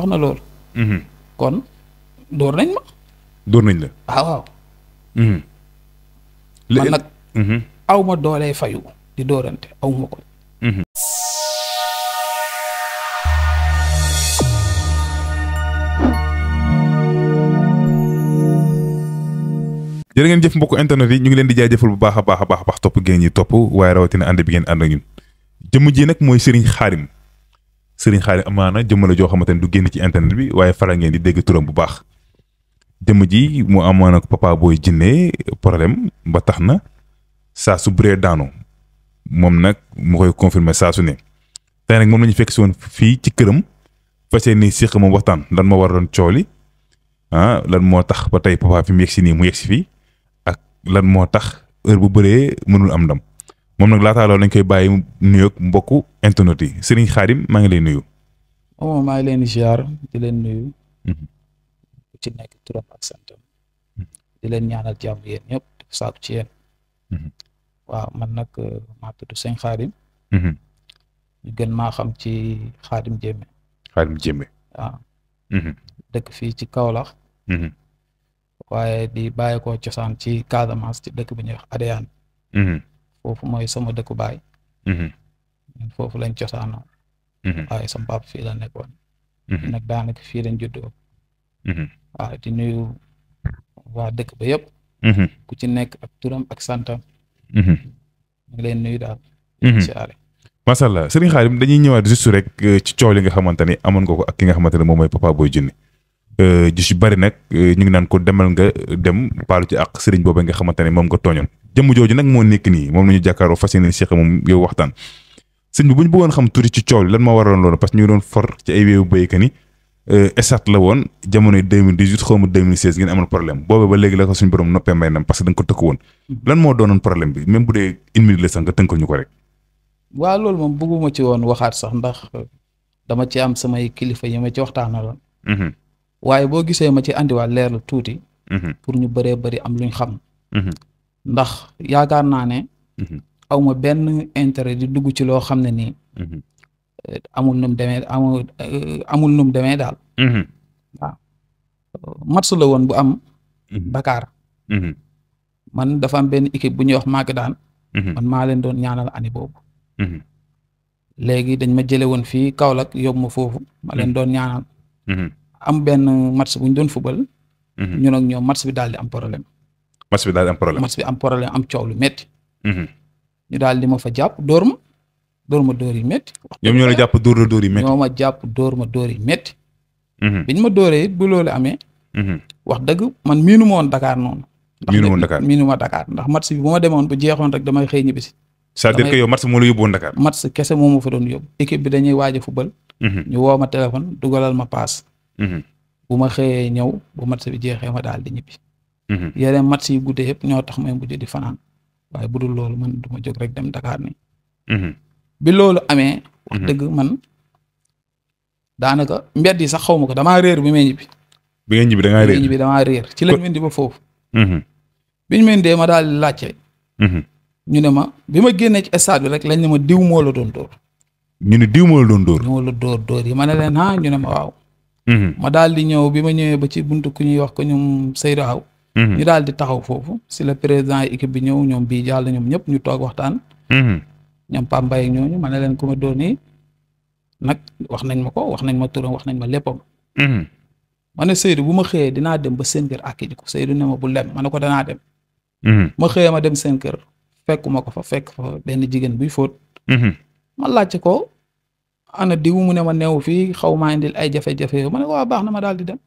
wax na loolu. kon dóor nañ ma. dóor nañ la. waaw. man nag. aw ma doolee fayu di dóorante aw ma ko. jërë ngeen jëf mbokku internet yi ñu ngi leen di jaajëfal bu baax a baax topp ngeen ñi topp waaye rawatina ànd bi ngeen ànd ak ñun jëmm ji nag mooy Serigne Khadim amaana jëmm la joo xamante ne du génn ci internet bi waaye faral ngeen di dégg turam bu baax jëmm ji mu amoon ak Papa Boy Djiné problème ba tax na saa su bëree daanu moom nag mu koy confirmer saa su ne tey nag moom la ñu fekk si woon fii ci këram fas yéene séq moom waxtaan lan moo waroon cooli lan moo tax ba tey papa fi mu yegg si nii mu yegg si fii lan moo tax heure bu bëree mënul am ndam moom nag laataa loolu lañ koy bàyyi nuyoog mbokku internet yi Serigne Khadim maa ngi lay nuyu. maa ngi leen di ziar di leen nuyu. ku ci nekk turam ak santam. di leen ñaanal jàmm yéen ñëpp di saako ci yéen. waaw man nag maa tudd Serigne Khadim. ñu gën maa xam ci Khadim Diémé. Khadim Diémé. waaw. dëkk fii ci Kaolack. waaye di bàyyi ko cosaan ci Casamance ci dëkk bi ñuy wax Adéane. foofu mooy sama dëkku baay. foofu lañ cosaanoo. waaye sama papa fii la nekkoon. nag daanaka fii lañ juddoo. waaw di nuyu waa dëkk ba yëpp. ku ci nekk ak turam ak santam. ñu ngi leen nuyu daal. macha allah Serigne Khadim dañuy ñëwaat juste rek ci coow li nga xamante ni amoon nga ko ak ki nga xamante ne moom mooy Papa Boy Djiné. ji si bari nag ñu ngi naan ko demal nga dem paalu ci ak sëriñ boobu nga xamante ne moom nga tooñoon jëmm jooju nag moo nekk nii moom la ñu jàkkaaroo fas yéene seq moom yow waxtaan sëñ bi bu ñu bëggoon xam tuuti ci coow li lan moo waraloon loolu parce que ñu ngi doon for ci ay wéewu béykat ni estat la woon jamonoy 2018 xaw ma 2016 ngeen amoon problème boobu ba léegi la ko suñu borom noppee may nam parce que da nga ko tëkk woon lan moo doonoon problème bi même bu dee une minute la sax nga tënkal ñu ko rek. waaw loolu moom bëgguma ci woon waxaat sax ndax dama ci am samay kilifa yi ma ci waxtaanaloon. waaye boo gisee ma ci andiwaat leer la tuuti. pour ñu bëree bëri am luñ xam. ndax yaakaar naa ne. aw ma benn intérêt di dugg ci loo xam ne nii. amul nu mu demee amul nu mu demee daal. waaw match la woon bu am. Dakar. man dafa am benn équipe bu ñuy wax Maguette. man maa leen doon ñaanal ani boobu. léegi dañ ma jële woon fii Kaolack yóbbu ma foofu ma leen doon ñaanal. am benn match bu ñu doon fubal. ñun ak ñoom match bi daal di am problème. match bi daal di am problème. match bi am problème am coow lu métti. ñu daal di ma fa jàpp dóor ma dóor yi métti. ñoom ñoo la jàpp dóor la dóor yi métti. ñoo ma jàpp dóor ma dóor yi métti. biñ ma dóoree it bu loolu amee. wax dëgg man miinu ma woon Dakar noonu. miinu ma Dakar ndax match bi bu ma demoon bu jeexoon rek damay xëy ñibbisi. c'est-à-dire que yow match moo la yóbbu woon Dakar. match kese moo ma fa doon yóbbu. équipe bi dañuy waaj a fubal. ñu woo ma téléphone dugalal ma paas. bu ma xëyee ñëw bu match bi jeexee ma daal di ñibbi. yeneen match yi guddee yëpp ñoo tax may mujj di fanaan waaye bu dul loolu man du ma jóg rek dem Dakar nii. bi loolu amee. wax dëgg man daanaka mbedd yi sax xaw ma ko damaa réer bi may ñibbi. bi nga ñibbi da ngaa réer ñibbi damaa réer ci lañ indi ba foofu. bi ñu indee ma daal di laajte. ñu ne ma bi ma génnee ci stade bi rek lañ ne ma diw moo la doon dóor. ñu ne diw moo la doon dóor. moo la dóor yi ma ne leen ñu ne ma waaw. ma daal di ñëw bi ma ñëwee ba ci buntu ku ñuy wax ko ñoom Seydou Aw. ñu daal di taxaw foofu si le président équipe bi ñëw ñoom bii jàll ñoom ñëpp ñu toog waxtaan. ñoom Pape Mbaye ak ñooñu ma ne leen ku ma doon nii nag wax nañ ma ko wax nañ ma turam wax nañ ma léppam. ma ne Seydou bu ma xëyee dinaa dem ba seen kër àkki ji ko Seydou ne ma bu lem ma ne ko danaa dem. ma xëyee ma dem seen kër fekkuma ko fa fekk fa benn jigéen buy fóot. ma laajte ko. ana diw mu ne ma neew fii xaw maa indil ay jafe-jafe yow ma ne ko waa baax na ma daal di dem.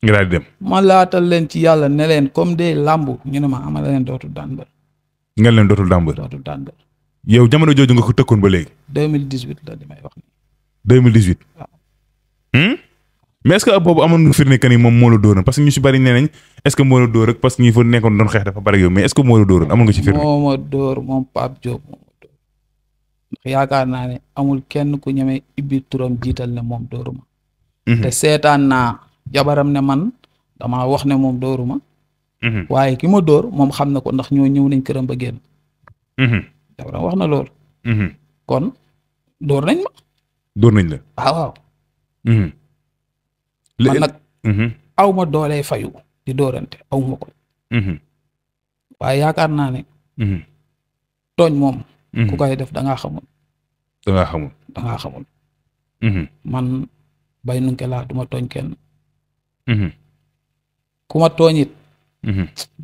nga daal di dem. ma laatal leen ci yàlla ne leen comme de làmb ñu ne ma ama leen dootul daan mbër. nga leen dootul daan mbër. dootul daan mbër. yow jamono jooju nga ko tëkkoon ba léegi. 2018 la di may wax. 2018. waaw. mais est-ce que boobu amoon nga firnde que ni moom moo la dóoroon parce que ñu si bari nee nañ est-ce que moo la dóor rek parce que ñi fa nekkoon doon xeex dafa bari yow mais est-ce que moo la dóoroon amoon nga ci firnde. moo ma dóor moom Pape Diop moo ma dóor ndax yaakaar naa ne amul kenn ku ñeme ibbi turam jiital ne moom dóoruma. te seetaan naa jabaram ne man damaa wax ne moom dóoruma. waaye ki ma dóor moom xam na ko ndax ñoo ñëw nañ këram ba génn. jabaram wax na loolu. kon dóor nañ ma. dóor nañ la. waaw. man nag aw ma doolee fayu di dóorante aw ma ko waaye yaakaar naa ne tooñ moom ku koy def dangaa xamul man Bay Nunke laa duma tooñ kenn ku ma tooñ it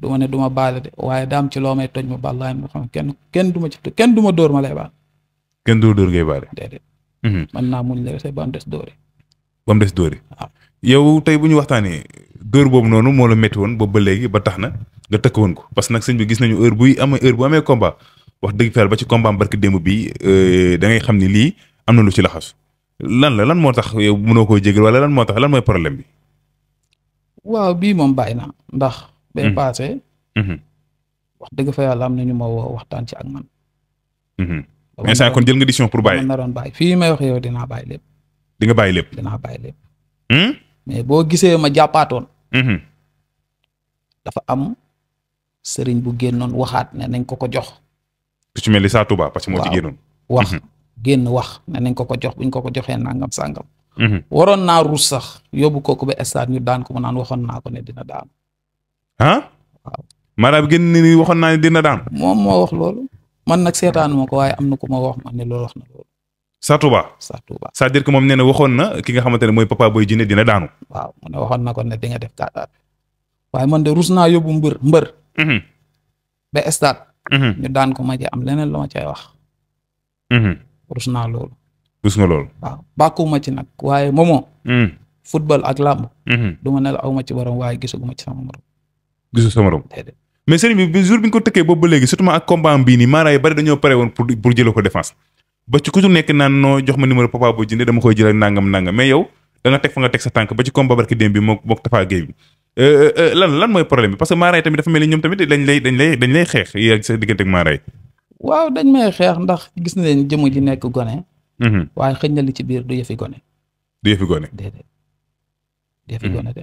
duma ne duma baale de waaye daam ci loo may tooñ ma baal laay ma xam kenn duma ci kenn duma dóor ma lay baal kenn du dóor ngay baale déedéet man naa muñ la ba mu des dóori waaw yow tey bu ñu waxtaanee dóor boobu noonu moo la métti woon boobu ba léegi ba tax na nga tëkk woon ko parce que nag sëñ bi gis nañu heure bu amee combat wax dëgg fa ba ci combat barki démb bi da ngay xam ni lii am na lu ci laxasu lan moo tax yow mënoo koo jégal wala lan mooy problème bi. waaw bii moom bàyyi na ndax. bee paase. wax dëgg fa yàlla am na ñu ma woo waxtaan ci ak man. mais saa kon jël nga décision pour bàyyi. ma naroon bàyyi fii may wax yow dinaa bàyyi lépp. di nga bàyyi lépp. dinaa bàyyi lépp. mais boo gisee ma jàppaatoon. dafa am sëriñ bu génnoon waxaat ne nañ ko jox. ku ci mel ni Sa Touba parce que moo ci génnoon. wax génn wax ne nañ ko jox buñ ko joxee nangam sàngam. waroon naa ruus sax yóbbu kooku ba stade ñu daan ko mu naan waxoon naa ko ne dina daan. waaw. maanaam génn ni waxoon naa ne dina daan. moom moo wax loolu. man nag seetaanu ma ko waaye am na ku ma wax ma ne loolu wax na loolu. Sa Touba. c'est-à-dire que moom nee na waxoon na ki nga xamante ne mooy Papa Boy Djiné dina daanu. waaw mu ne waxoon na ko ne di nga def kàddaat waaye man de ruus naa yóbbu mbër. ba stade. ñu daan ko ma ci am leneen lu ma cay wax. rus naa loolu. rus nga loolu. waaw bàkkuma ci nag waaye moomoo. football ak làmb. du ma ne la aw ma ci borom waaye gisaguma ci sama morom. gisu sama morom. déedéet. mais sëriñ bi jour bi nga ko tëkkee boobu ba léegi surtout ak combat bii nii maaraay bari dañoo pare woon pour jëlee ko défense ba ci ku nekk naan noo jox ma numéro Papa Boy Djiné dama koy jël ak nangam mais yow da nga teg fa nga teg sa tànk ba ci combat barki démb bi mook Tafa Gueye bi lan mooy problème bi parce que maaraay tamit dafa mel ni ñoom tamit dañ lay xeex yi ak sa diggante ak maaraay. waaw dañ may xeex ndax gis na leen jëmm ji nekk gone. waaye xëñ na li ci biir du yëfi gone. déedéet du yëfi gone de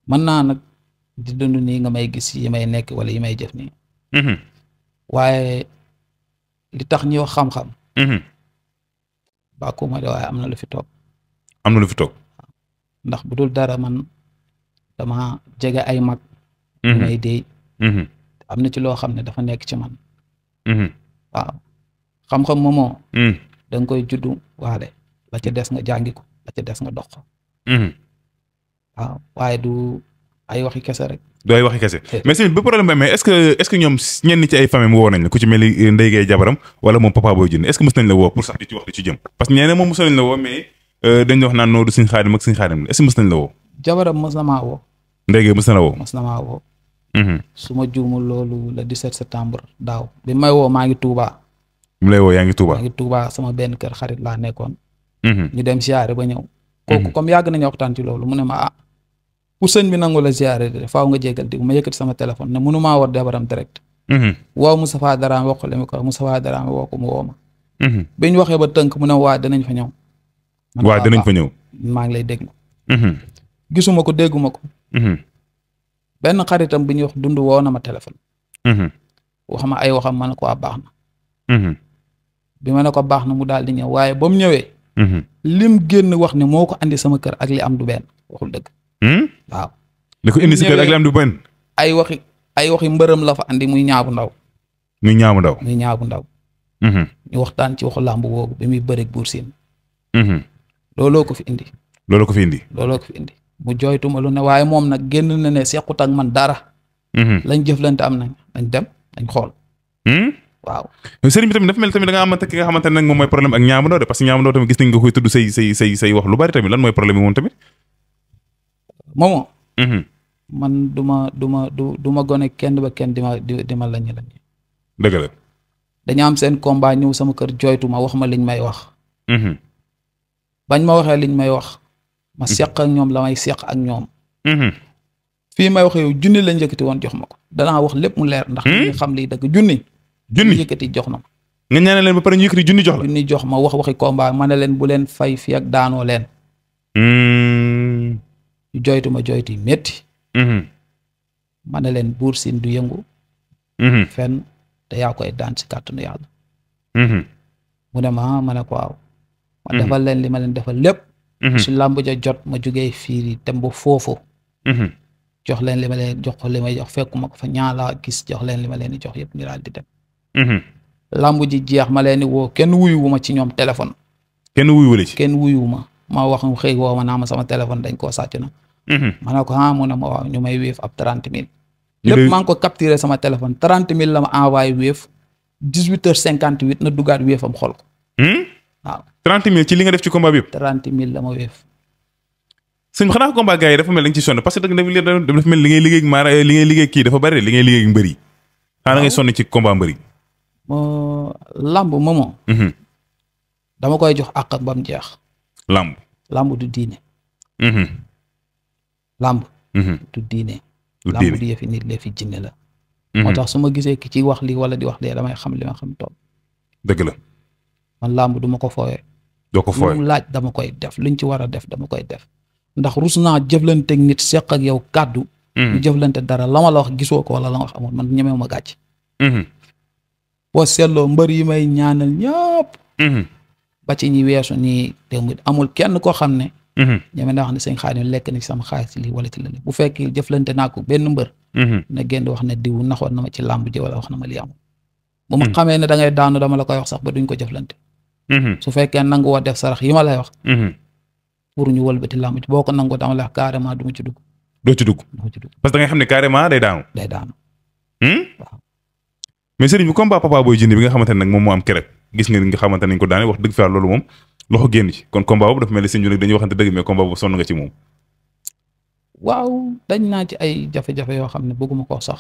mën naa nag di dund nii nga may gis yi may nekk wala yi may jëf nii. waaye li tax ñuy wax xam-xam. bàkkuma de waaye am na lu fi toog. ndax bu dul dara man dama jege ay mag. may déy. am na ci loo xam ne dafa nekk ci man. waaw xam-xam moomoo. da nga koy juddu waale la ca des nga jàngi ko la ca des nga dox ko. waaw waaye du ay waxi kese rek. du ay waxi kese mais sëñ bi problème bi amee est-ce que ñoom ñenn ci ay famille woo nañ la ku ci mel ni Ndeye Gueye jabaram wala moom Papa Boy Djiné est-ce que mës nañ la woo pour sax di ci wax di ci jëm parce que ñeneen moom mës nañ la woo mais dañ wax naan noo du Sëñ Xaadim ak Sëñ Xaadim est-ce que mës nañ la woo. jabaram mës na maa woo. Ndeye Gueye mës na la woo. mës na maa woo. su ma juumul loolu le 17 septembre daaw bi may woo maa ngi Touba. mu lay woo yaa ngi Touba. maa ngi Touba sama benn kër xarit laa nekkoon. ñu dem siyaare ba ñëw. kooku comme yàgg nañu waxtaan ci loolu mu ne ma pour sëñ bi nangu la ziare de faaw nga jégal di ma yëkkati sama téléphone ne mënumaa war jabaram direct. woo Moustapha Daraame wax ko li mu ko Moustapha Daraame woo ko mu woo ma. bi ñu waxee ba tënk mu ne waa danañ fa ñëw. waa danañ fa ñëw. maa ngi lay déglu. gisuma ko dégguma ko. benn xaritam bi ñuy wax dund woo na ma téléphone. wax ma ay waxam ma ne ko baax na. bi ma ne ko baax na mu daal di ñëw waaye ba mu ñëwee. lim génn wax ne moo ko andi sama kër ak li am du benn waxul dëgg. waaw. li ko indi si kër ak li am du benn. ay waxi mbërëm la fa andi muy ñaabu ndaw. ñu waxtaan ci waxu làmb boobu bi muy bëreeg Buur Siin. looloo ko fi indi. mu jooytuma lu ne waaye moom nag génn na ne sequt ak man dara. lañ jëflante am nañ dem dañ xool. waaw. sëriñ bi tamit dafa mel tamit da nga amante ki nga xamante ne nag moom mooy problème ak ñaabu ndaw de parce que ñaabu ndaw tamit gis nañ nga koy tudd say wax lu bari tamit lan mooy problème bi moom tamit. moomoo. man du ma gone kenn ba kenn di ma lañ. dëgg la. dañu am seen combat ñëw sama kër jooytu ma wax ma liñ may wax. bañ ma waxee liñ may wax. ma seq ak ñoom la may seq ak ñoom. fii may waxee yow junni lañ yëkkati woon jox ma ko danaa wax lépp mu leer. ndax ñu xam liy dëgg junni yëkkati jox na ma. nga ñaanal leen ba pare ñu yëkkati junni jox la. junni jox ma waxi combat ma ne leen bu leen fay fi ak daanoo leen. joytu ma joytu yi métti. ma ne leen Buur Siin du yëngu. fenn te yaa koy daan si kàttanu yàlla. mu ne ma ne ko waaw. ma defal leen li ma leen defal lépp. su làmb ja jot ma jógee fii dem ba foofu jox leen li ma leen jox ko li may jox fekkuma ko fa ñaala gis jox leen li ma leen di jox yëpp ñu daal di dem làmb ji jeex ma leen di woo kenn wuyuwuma ci ñoom téléphone kenn wuyuwule ci kenn wuyuwuma ma wax xëy woo ma naa ma sama téléphone dañ koo sàcc na ma ne ko mu ne ma waaw ñu may wéef ab 30 000 lépp maa ngi ko capturé sama téléphone 30 000 la ma envoyé wéef 18h58 na duggaat wéefam xool ko waaw 30 000 ci li nga def ci combat bi yëpp 30 000 la ma wéef sëñ xanaa combat gars yi dafa mel da nga ci sonn parce que dafa mel li ngay liggéey ak maara li ngay liggéey kii dafa bari li ngay liggéey ak mbër yi xanaa ngay sonn ci combat mbër yi lamb moomoo dama koy jox àq ba mu jeex lamb du diine lamb du diine lamb du yëfi nit lee fi jinne la moo tax su ma gisee ki ci wax lii wala di wax lee damay xam li ma xam toog dëgg la man lamb du ma ko fooyee doo ko fooyee lu laaj dama koy def luñ ci war a def dama koy def ndax rus naa jëflanteeg nit seq ak yow kàddu ñu jëflante dara la ma la wax gisoo ko wala la nga wax amul man ñemewu ma gàcc boo seetloo mbër yi may ñaanal ñëpp ba ci ñi weesu nii démb amul kenn koo xam ne ñeme naa wax ne sëñ Xaadim lekk na ci sama xaalis lii wala ci la bu fekkee jëflante naa ko benn mbër na génn wax ne diw naxoon na ma ci làmb ji wala wax na ma lii amul bu ma xamee ne da ngay daanu dama la koy wax sax ba duñ ko jëflante su fekkee nangu woo def sarax yi ma lay wax pour ñu wëlbati làmb ji boo ko nangu dama la wax carrément du ma ci dugg doo ci dugg parce que da nga xam ne carrément day daanu waaw mais sëriñ bi combat Papa Boy Djiné bi nga xamante ne nag moom moo am keroog gis nga xamante nañ ko daane wax dëgg fa loolu moom loxo génn ci kon combat boobu dafa mel ni sëñ bi nag dañuy waxante dëgg mais combat boobu sonn nga ci moom waaw dañ naa ci ay jafe-jafe yoo xam ne bëgguma koo sax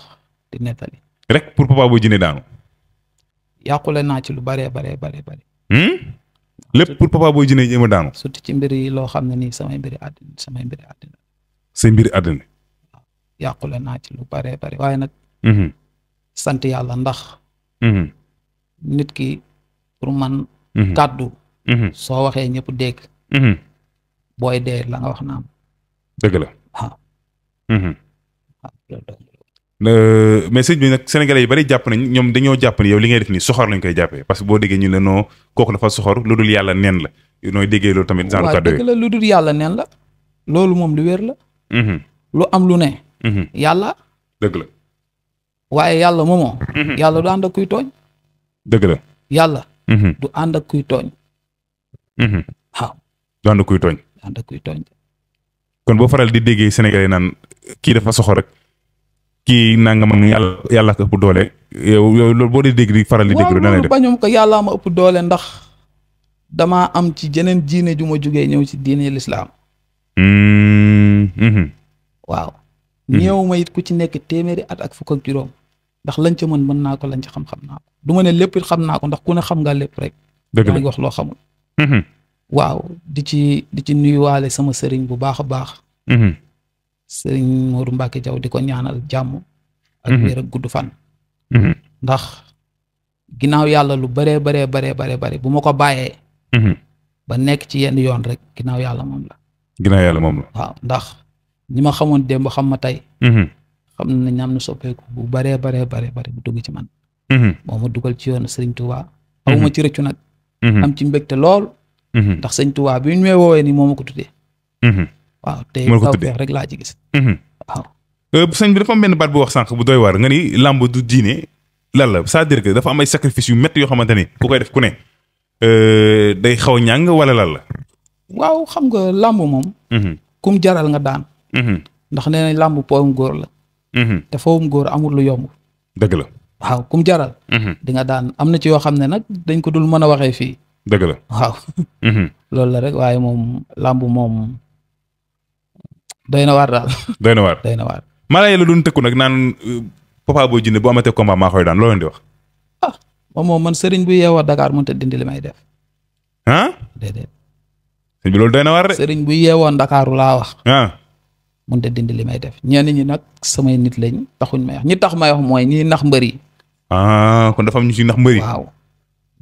di nettali rek pour Papa Boy Djiné daanu yàqule naa ci lu baree lépp pour Papa Boy Djiné jéem a daanu surtout ci mbir yi loo xam ne nii samay mbiri àddina say mbiri àddina waaw yàqule naa ci lu baree bari waaye nag sant yàlla ndax nit ki pour man kàddu soo waxee ñëpp dégg booy dee la nga wax naam dëgg la waaw mais sëñ bi nag sénégalais yi bari jàpp nañ ñoom dañoo jàpp ne yow li ngay def nii soxor lañ koy jàppee parce que boo déggee ñu ne noo kooku dafa soxor lu dul yàlla neen la nooy déggee loolu tamit genre kàddu dëgg la lu dul yàlla neen la loolu moom lu wér la lu am lu ne yàlla dëgg la waaye yàlla moomoo yàlla du ànd ak kuy tooñ dëgg la yàlla du ànd ak kuy tooñ waaw du ànd ak kuy tooñ ànd ak kuy tooñ kon boo faral di déggee sénégalais naan kii dafa soxor rek kii nanga man yàlla ko ëpp doole yow loolu boo dee dégg di faral di dégg lu na lay def bañum ko yàllaa ma ëpp doole ndax damaa am ci jeneen diine ju ma jógee ñëw ci diine lislaam waaw ñëw ma it ku ci nekk téeméeri at ak fukk ak juróom ndax lañ ca mën naa ko lañ ca xam naa ko du ma ne lépp it xam naa ko ndax ku ne xam nga lépp rek dëgg la ngi wax loo xamul waaw di ci nuyuwaale sama sëriñ bu baax a baax sëriñ Modou Mbacke Diaw di ko ñaanal jàmm ak wér ak gudd fan ndax ginnaaw yàlla lu baree bare bu ma ko bàyyee ba nekk ci yenn yoon rek ginnaaw yàlla moom la waaw ndax ñi ma xamoon démb xam ma tey xam na ñam na soppeeku bu baree bu dugg ci man moo ma dugal ci yoonu sëriñ Touba aw ma ci rëccu nag am ci mbégte lool ndax sëriñ Touba bi ñu may woowee ni moo ma ko tuddee waaw te tawfeex rek laa ci gis waaw sëñ bi dafa am benn baat bu wax sànq bu doy waar nga ni làmb du diine lan la c'est-à-dire que dafa am ay sacrifice yu métti yoo xamante ni ku koy def ku ne day xaw a ñàng wala lan la waaw xam nga làmb moom kum jaral nga daan ndax nee nañ làmb powum góor la te fowum góor amul lu yomb dëgg la waaw kum jaral di nga daan am na ci yoo xam ne nag dañ ko dul mën a waxee fii dëgg la waaw loolu la rek waaye moom làmb moom doy na waar daal doy na waar maa la yàlla doon tëkku nag naan Papa Boy Djiné bu amatee combat maa koy daan loo leen di wax moom man sëriñ bu yeewoo Dakar mënut a dindi li may def déedéet sëñ bi loolu doy na waar de sëriñ bu yeewoo Dakaaru laa wax mënut a dindi li may def ñenn ñi nag samay nit lañ taxuñ may wax ñi tax may wax mooy ñi nax mbër yi kon dafa am ñu ci nax mbër yi waaw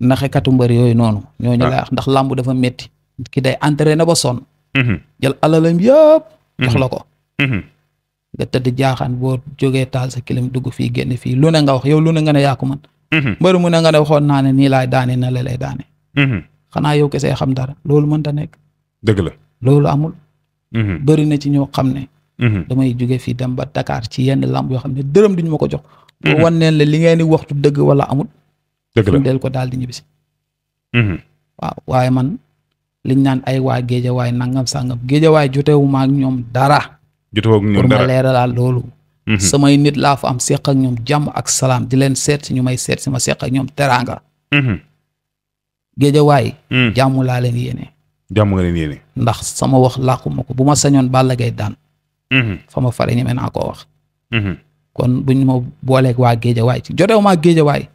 naxekatu mbër yooyu noonu ñooñu lay wax ndax làmb dafa métti ki day entraîné ba sonn jël alalam yëpp jox la ko nga tëdd jaaxaan boo jógee taal sa kilim dugg fii génn fii lu ne nga wax yow lu ne nga ne yaa ko man mbër mu ne nga ne waxoon naa ne nii laay daane na la lay daane xanaa yow kese xam dara loolu mënta nekk dëgg la loolu amul. bëri na ci ñoo xam ne. damay jóge fii dem ba Dakar ci yenn lamb yoo xam ne dërëm duñu ma ko jox. pour wan neen la li ngeen di waxtu dëgg wala amul. dëgg la del ko daal di ñibbisi. waaw waaye man liñ naan ay waa géejawaay nangam sangam géejawaay jotewu ma ak ñoom dara. jotewu ak ñoom dara pour ma leeralaal loolu. samay nit laa fa am seq ak ñoom jàmm ak salaam di leen seet si ñu may seet si ma seq ak ñoom teraanga. géejawaay. jàmm laa leen yéene. jàmm nga leen yéene. ndax sama wax làquma ko bu ma sañoon Balla Gaye daan. fa ma fare ñeme naa koo wax. kon buñ ma booleeg waa géejawaay ci jotewu ma ak géejawaay.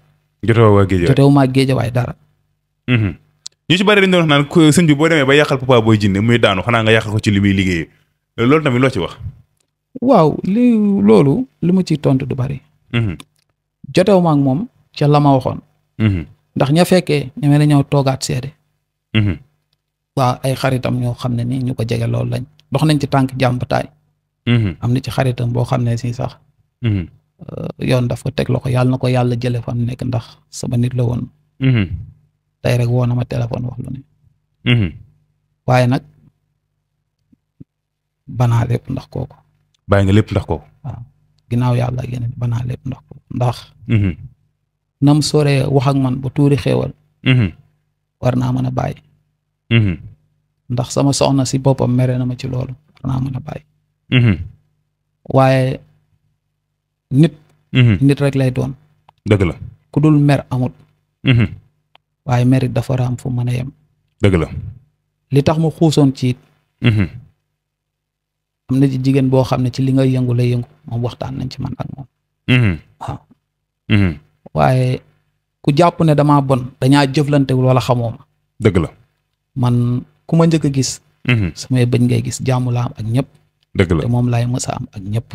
jotewu ma ak géejawaay dara. ñu ci bari dañ doon wax naan sëñ bi boo demee ba yàqal Papa Boy Djiné muy daanu xanaa nga yàqal ko ci li muy liggéeyee loolu tamit loo ci wax. waaw loolu li ma ciy tontu du bari. jotewu ma ak moom ca la ma waxoon. ndax ña fekkee ñeme na ñëw toogaat seede. waaw ay xaritam ñoo xam ne ni ñu ko jege loolu lañ dox nañ ci tànk jàmm ba taay. am na ci xaritam boo xam ne si sax. yoon daf ko teg loxo yàlla na ko yàlla jëlee fa mu nekk ndax sama nit la woon. tey rek woo na ma téléphone wax lu ne. waaye nag banaa lépp ndax kooku. bàyyi nga lépp ndax kooku. waaw ginnaaw yàlla ak yeneen banaa lépp ndax kooku ndax. nam sooree wax ak man ba tuuri xéewal. war naa mën a bàyyi. ndax sama soxna si boppam mere na ma ci loolu war naa mën a bàyyi. waaye nit. nit rek lay doon. dëgg la ku dul mer amut. waaye merit dafa raam fu mën a yem. dëgg la li tax mu xuusoon ci it. am na ci jigéen boo xam ne ci li nga yëngu lay yëngu moom waxtaan nañ ci man ak moom. waaw. waaye ku jàpp ne damaa bon dañaa jëflantewul wala xamoo ma. dëgg la man ku ma njëkk a gis. samay bëñ ngay gis jàmm laa am ak ñëpp. dëgg la te moom laay mës a am ak ñëpp.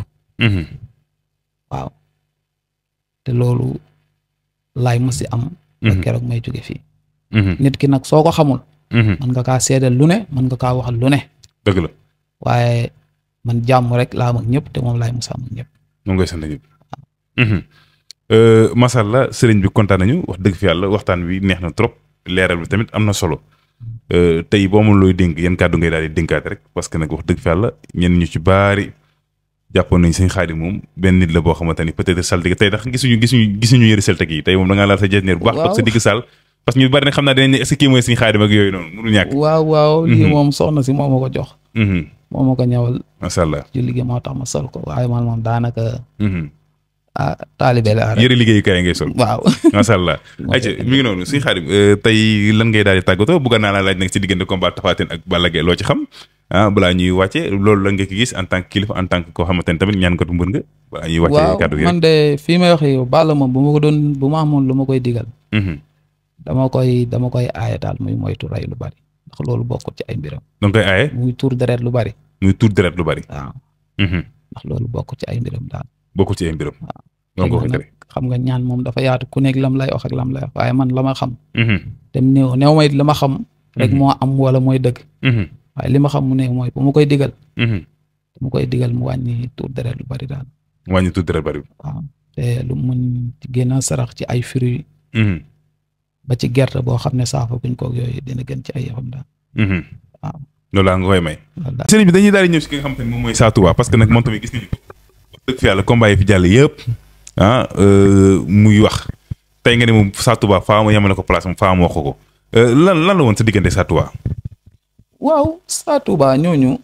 waaw te loolu laay mës a am. ba keroog may jóge fii. nit ki nag soo ko xamul. mën nga kaa seedal lu ne mën nga kaa waxal lu ne. dëgg la waaye man jàmm rek laa am ak ñëpp te moom laay mës a am ak ñëpp. moom ngay sant ñëpp. masalla sëriñ bi kontaan nañu wax dëgg fi yàlla waxtaan wi neex na trop leeral bi tamit am na solo tey boo amul looy dénk yan kàddu ngay daal di dénkaat rek parce que nag wax dëgg fi yàlla ñenn ñu ci baari jàppoon nañ sëñ Xaadim moom benn nit la boo xamante ni peut-être saltige tey ndax gisuñu yëri saltige yi tey moom da ngaa laal sa jeesneer bu baax toog sa digg saal parce que ñu bari nag xam naa dinañ ne est-ce que kii mooy sëñ Xaadim ak yooyu noonu mënul ñàkk. waaw lii moom soxna si moo ma ko jox. moo ma ko ñëwal. macha allah ci liggéey moo tax ma sol ko waaye man moom daanaka. taalibe la yëre liggéeyukaay ngay sol. waaw macha allah. ayca mi ngi noonu sëñ Xaadim tey lan ngay daal di tàggatoo bëgg naa la laaj nag ci diggante combat Tapha Tine ak Balla Gaye loo ci xam balaa ñuy wàcce loolu la nga ko gis en tant que kilifa en tant que koo xamante ne tamit ñaan ko mbër nga balaa ñuy wàcce kàddu gi man de fii may waxee yow Balla moom bu ma amoon lu ma koy digal. dama koy aaye daal muy moytu rey lu bari ndax loolu bokkut ci ay mbiram. da nga koy aaye. muy tuur deret lu bari. waaw. ndax loolu bokkut ci ay mbiram daal. bokkut ci ay mbiram. waaw xam nga ñaan moom dafa yaatu ku nekk lam lay wax ak lam lay wax waaye man la ma xam. te néew ma it la ma xam. rek moo am wala mooy dëgg. waaye li ma xam mu ne mooy bu ma koy digal. mu koy digal mu wàññi tuur deret lu bari daal. wàññi tuur deret bari. waaw te lu mun ci gën a sarax ci ay fruits. ba ci gerte boo xam ne saafa buñ koog yooyu dina gën ci ay yëfam daal. waaw loolu laa nga koy may. sëriñ bi dañuy daal di ñëw si ki nga xamante ne moom mooy Sa Touba parce que nag moom tamit gis nañu ko wax dëgg fi yàlla combat yi fi jàll yëpp muy wax tey nga ne moom Sa Touba faa ma yemale ko place am faa ma wax ko lan la woon sa diggante Sa Touba. waaw Sa Touba ñooñu.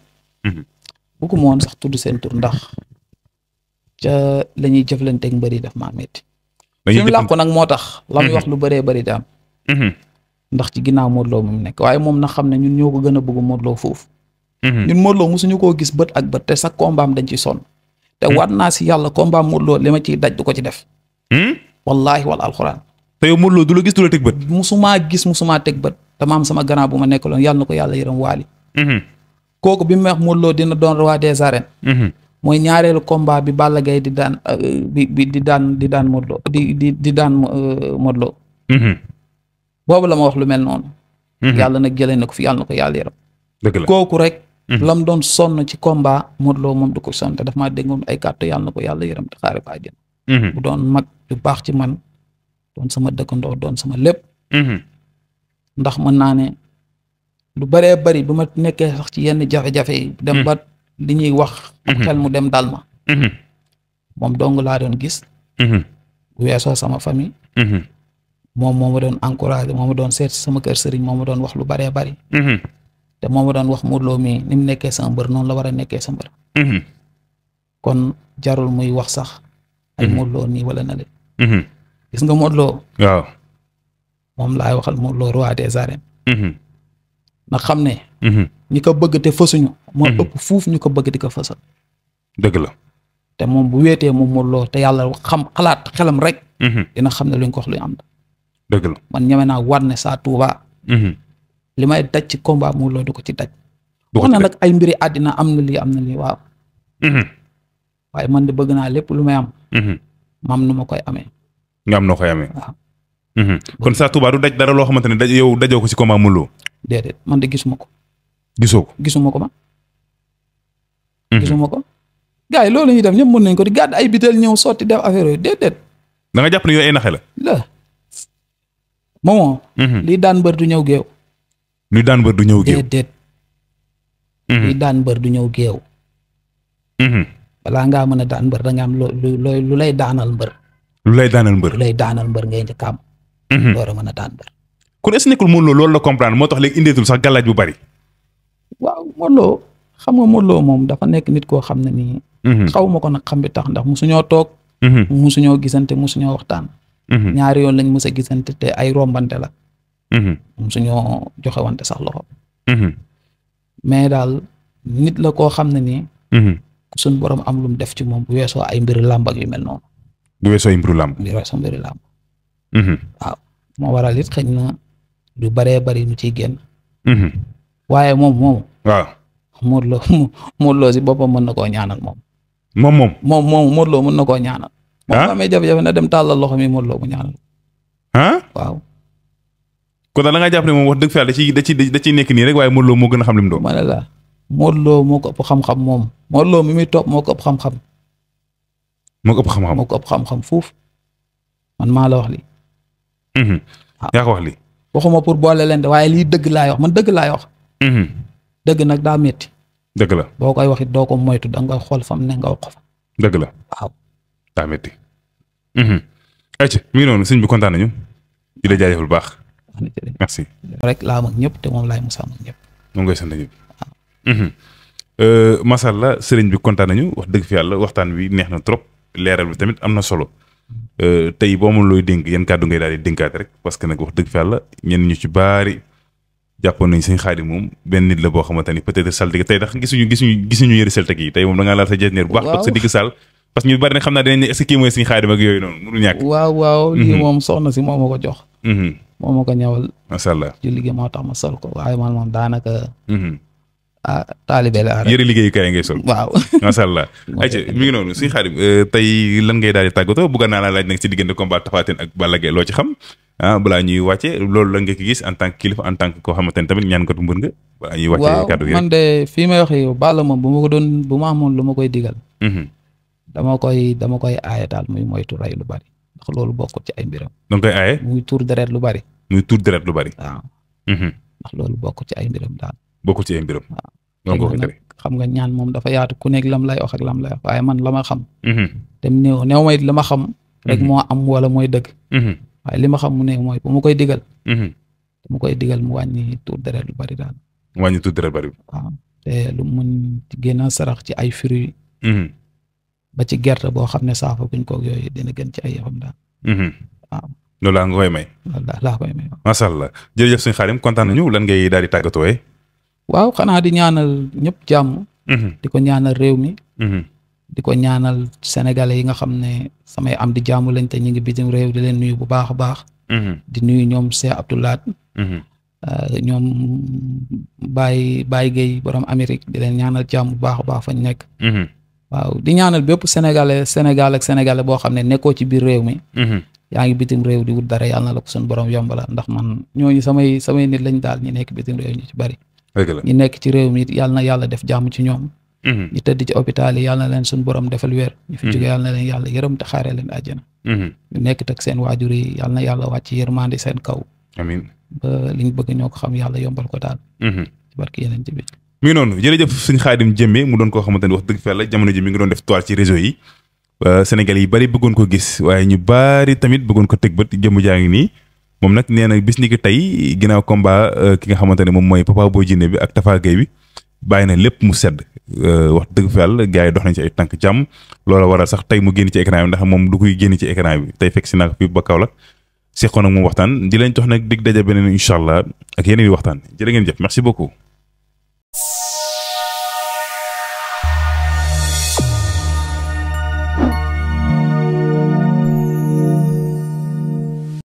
bëgguma woon sax tudd seen tur ndax ca la ñuy jëflanteeg mbëri daf maa métti. fi mu làqu nag moo tax. la muy wax lu bëree bëri daam. ndax ci ginnaaw Modou Lo mu nekk waaye moom na xam ne ñun ñoo ko gën a bëgg Modou Lo foofu. ñun Modou Lo mosuñu koo gis bët ak bët te sax kombaam dañ ci sonn. te waat naa si yàlla kombaam Modou Lo li ma ciy daj du ko ci def. wallaahi wal alxuraan. te yow Modou Lo du la gis du la teg bët. musumaa teg bët. dama am sama grand bu ma nekkaloon yàlla na ko yàlla yërëm waali. kooku bi mu wax Modou Lo dina doon roi des arènes. mooy ñaareelu combat bi Balla Gaye di daan di daan Modou Lo di daan Modou Lo. boobu la ma wax lu mel noonu. yàlla nag jëlee na ko fi yàlla na ko yàlla yaram. dëgg la kooku rek. lam doon sonn ci combat Modou Lo moom du ko sonn te daf maa déggoon ay kàttu yàlla na ko yàlla yaram te xaare ba àjjana. bu doon mag du baax ci man doon sama dëkkandoo doon sama lépp. ndax mën naa ne lu bëree bëri bu ma nekkee sax ci yenn jafe-jafe yi dem ba li ñuy wax am xel mu dem dal ma moom dong laa doon gis bu weesoo sama famille moom moo ma doon encouragé moo ma doon seet sama kër sëriñ moo ma doon wax lu bëree bëri te moo ma doon wax Modou Lo mii ni mu nekkee sama mbër noonu la war a nekkee sa mbër kon jarul muy wax sax ay Modou Lo nii wala na le gis nga Modou Lo waaw moom laay waxal Modou Lo roi des arènes ndax xam ne ñi ko bëgg te fësuñu moo ëpp fuuf ñu ko bëgg di ko fësal dëgg la te moom bu wéetee moom Modou Lo te yàlla xam xalaat xelam rek dina xam ne luñ ko wax luñ am dëgg la man ñeme naa war ne saa Touba li may daj ci combat Modou Lo du ko ci daj wax na nag ay mbiri àddina am na lii waaw waaye man de bëgg naa lépp lu may am mam nu ma koy amee nga am noo koy amee waaw kon saa Touba du daj dara loo xamante ne yow dajoo ko ci combat Modou Lo déedéet man de gisuma ko gisuma ko man gisuma ko gars yi loolu ñuy def ñëpp mën nañ ko di gàdd ay bitel ñëw sotti def affaire yooyu déedéet da nga jàpp ne yooyu ay naxe la moomoo lii daan mbër du ñëw géew déedéet lii daan mbër du ñëw géew balaa ngaa mën a daan mbër da nga am lu lay daanal mbër lu lay daanal mbër ngay njëkk am door a mën a daan mbër kon est-ce que nekkul Modou Lo loolu la comprendre moo tax léegi indeetul sax gàllaaj bu bari waaw Modou Lo xam nga Modou Lo moom dafa nekk nit koo xam ne nii xaw ma ko nag xam bi tax ndax musuñoo toog musuñoo gisante musuñoo waxtaan ñaari yoon lañ mës a gisante te ay rombante la musuñoo joxe wante sax loxo mais daal nit la koo xam ne nii suñ borom am lu mu def ci moom bu weesoo ay mbiri làmb ak yu mel noonu bu weesoo ay mbiri làmb waaw moo waral it xëy na lu baree bari mu ciy génn waaye moom waaw Modou Lo si boppam mën na koo ñaanal moom Modou Lo mën na koo ñaanal moom amee jafe-jafe na dem tàllal loxo mi Modou Lo mu ñaanal waaw kon daal da ngaa jàpp ne moom wax dëgg fa yàlla da ciy nekk nii rek waaye Modou Lo moo gën a xam li mu doon ma ne la Modou Lo moo ko ëpp xam-xam moom Modou Lo mi muy topp moo ko ëpp xam-xam moo ko ëpp xam-xam fuuf man maa la wax lii yaa ko wax lii waxuma pour boole leen de waaye lii dëgg laay wax man dëgg laay wax dëgg nag daa métti dëgg la boo koy wax it doo ko moytu da nga koy xool fam ne nga wax ko fa dëgg la waaw daa métti ayca mi ngi noonu sëñ bi kontaan nañu di la jaajëfal bu baax merci rek laa mag ñëpp te moom laay musaa mag ñëpp moom ngay sant ñëpp masalla sëriñ bi kontaan nañu wax dëgg fi yàlla waxtaan wi neex na trop leeral bi tamit am na solo tey boo amul looy dénk yan kàddu ngay daal di dénkaat rek parce que nag wax dëgg fi yàlla ñenn ñu ci baari jàppoon nañ sëñ Xaadim moom benn nit la boo xamante ni peut-être saltige tey ndax gisuñu yëri saltige yi tey moom da ngaa laal sa jesneer bu baax toog sa digg saal parce que ñu bari ne xam naa dinañ ne est-ce que kii mooy sëñ Xaadim ak yooyu noonu mënul ñàkk waaw lii moom soxna si moo ma ko jox moo ma ko ñëwal macha allah ci liggéey moo tax ma sol ko waaye man moom daanaka taalibe la yëre liggéeyukaay ngay sol waaw macha allah ayca mi ngi noonu sëñ Xaadim tey lan ngay daal di tàggatoo bëgg naa la laaj nag ci diggante combat Tapha Tine ak Balla Gaye loo ci xam balaa ñuy wàcce loolu la nga ko gis en tant que kilifa en tant que koo xamante ne tamit ñaan ko tu mbër nga balaa ñuy wàcce kàddu gi man de fii may wax yow Balla moom bu ma amoon lu ma koy digal dama koy aaye daal muy moytu rey lu bari ndax loolu bokkut ci ay mbiram danga koy aaye muy tuur deret lu bari waaw ndax loolu bokkut ci ay mbiram daal bokkut ci ay mbiram waaw donc xam nga ñaan moom dafa yaatu ku nekk lam lay wax ak lam lay wax waaye man la ma xam te néew may la ma xam rek moo am wala mooy dëgg waaye li ma xam mu ne mooy bu ma koy digal mu wàññi tuur deret lu bari daal wàññi tuur deret bari waaw te lu mun gën a sarax ci ay fruits ba ci gerte boo xam ne saafa buñ koog yooyu dina gën ci ay yëfam daal waaw loolu laa nga koy may laa koy may macha allah jërëjëf sëñ Xaadim kontaan nañu lan ngay daal di tàggatoo waaw xanaa di ñaanal ñëpp jàmm di ko ñaanal réew mi di ko ñaanal sénégalais yi nga xam ne samay am di jàmm lañ te ñu ngi bitim réew di leen nuyu bu baax a baax di nuyu ñoom Cheikh Abdoulaye ñoom Baye Gueye borom Amérique di leen ñaanal jàmm bu baax a baax fañ nekk waaw di ñaanal bépp Sénégal ak sénégalais boo xam ne nekkoo ci biir réew mi yaa ngi bitim réew di wut dara yàlla na la ko suñu borom yombala ndax man ñooñu samay nit lañ daal ñi nekk bitim réew ñu ci bari ñi nekk ci réew mi yàlla na yàlla def jàmm ci ñoom ñi tëdd ci hôpital yi yàlla na leen suñu borom defal wér ñu fi jóge yàlla na leen yàlla yërëm te xaare leen àjjana ñu nekk tak seen waajur yi yàlla na yàlla wàcc yërmandi seen kaw amiin ba liñ bëgg ñoo ko xam yàlla yombal ko daal. ci barki yeneen bi. mi ngi noonu jërëjëf sëñ Khadim Diémé mu doon koo xamante ni wax dëgg fa yàlla jamono ji mi ngi doon def toile ci réseau yi Sénégal yi bari bëggoon ko gis waaye ñu bari tamit bëggoon ko teg bët jëmm jaa ngi nii moom nag nee na bis ni ki tey ginnaaw combat ki nga xamante ne moom mooy Papa Boy Djiné bi ak Tafa Gueye bi bàyyi na lépp mu sedd wax dëgg fa yàlla gars yi dox nañ ci ay tànk jàmm loola waral sax tey mu génn ci écran bi ndax moom du koy génn ci écran bi tey fekk si naa ko fii ba Kaolack seqoon ak moom waxtaan di leen jox nag dig daje beneen incha allah ak yeneen i waxtaan jërë ngeen jëf merci beaucoup.